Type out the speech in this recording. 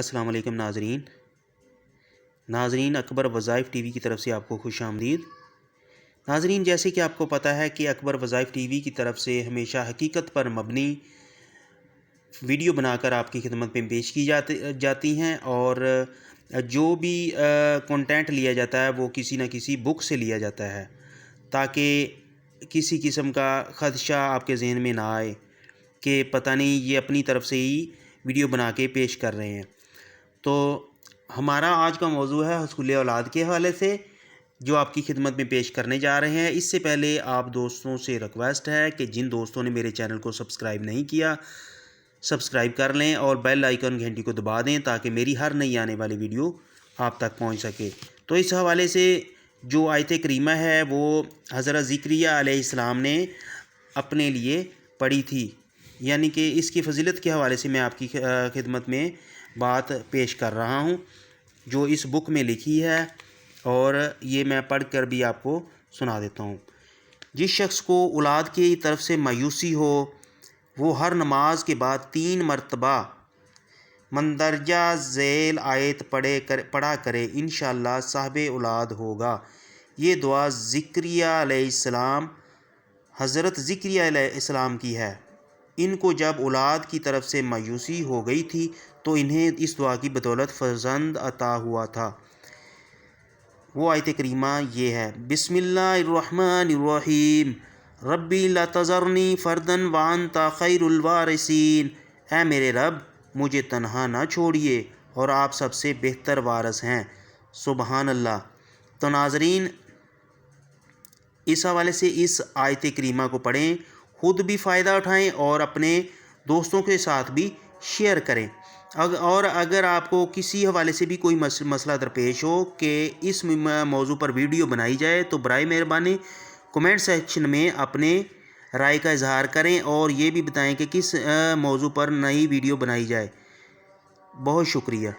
السلام علیکم ناظرین اکبر وظائف ٹی وی کی طرف سے آپ کو خوش آمدید۔ ناظرین، جیسے کہ آپ کو پتہ ہے کہ اکبر وظائف ٹی وی کی طرف سے ہمیشہ حقیقت پر مبنی ویڈیو بنا کر آپ کی خدمت میں پیش کی جاتی ہیں، اور جو بھی کنٹینٹ لیا جاتا ہے وہ کسی نہ کسی بک سے لیا جاتا ہے، تاکہ کسی قسم کا خدشہ آپ کے ذہن میں نہ آئے کہ پتہ نہیں یہ اپنی طرف سے ہی ویڈیو بنا کے پیش کر رہے ہیں۔ تو ہمارا آج کا موضوع ہے حصول اولاد کے حوالے سے، جو آپ کی خدمت میں پیش کرنے جا رہے ہیں۔ اس سے پہلے آپ دوستوں سے ریکویسٹ ہے کہ جن دوستوں نے میرے چینل کو سبسکرائب نہیں کیا، سبسکرائب کر لیں اور بیل آئیکن گھنٹی کو دبا دیں تاکہ میری ہر نئی آنے والی ویڈیو آپ تک پہنچ سکے۔ تو اس حوالے سے جو آیت کریمہ ہے وہ حضرت زکریا علیہ السلام نے اپنے لیے پڑھی تھی، یعنی کہ اس کی فضیلت کے حوالے سے میں آپ کی خدمت میں بات پیش کر رہا ہوں، جو اس بک میں لکھی ہے، اور یہ میں پڑھ کر بھی آپ کو سنا دیتا ہوں۔ جس شخص کو اولاد کی طرف سے مایوسی ہو، وہ ہر نماز کے بعد 3 مرتبہ مندرجہ ذیل آیت پڑھا کرے، انشاءاللہ صاحب اولاد ہوگا۔ یہ دعا حضرت زکریا علیہ السلام کی ہے۔ ان کو جب اولاد کی طرف سے مایوسی ہو گئی تھی تو انہیں اس دعا کی بدولت فرزند عطا ہوا تھا۔ وہ آیت کریمہ یہ ہے: بسم اللہ الرحمن الرحیم، ربی لا تذرنی فردن وانت خیر الوارثین۔ اے میرے رب، مجھے تنہا نہ چھوڑیے اور آپ سب سے بہتر وارث ہیں۔ سبحان اللہ۔ تو ناظرین، اس حوالے سے اس آیت کریمہ کو پڑھیں، خود بھی فائدہ اٹھائیں اور اپنے دوستوں کے ساتھ بھی شیئر کریں۔ اور اگر آپ کو کسی حوالے سے بھی کوئی مسئلہ درپیش ہو کہ اس موضوع پر ویڈیو بنائی جائے، تو برائے مہربانی کمنٹ سیکشن میں اپنے رائے کا اظہار کریں اور یہ بھی بتائیں کہ کس موضوع پر نئی ویڈیو بنائی جائے۔ بہت شکریہ۔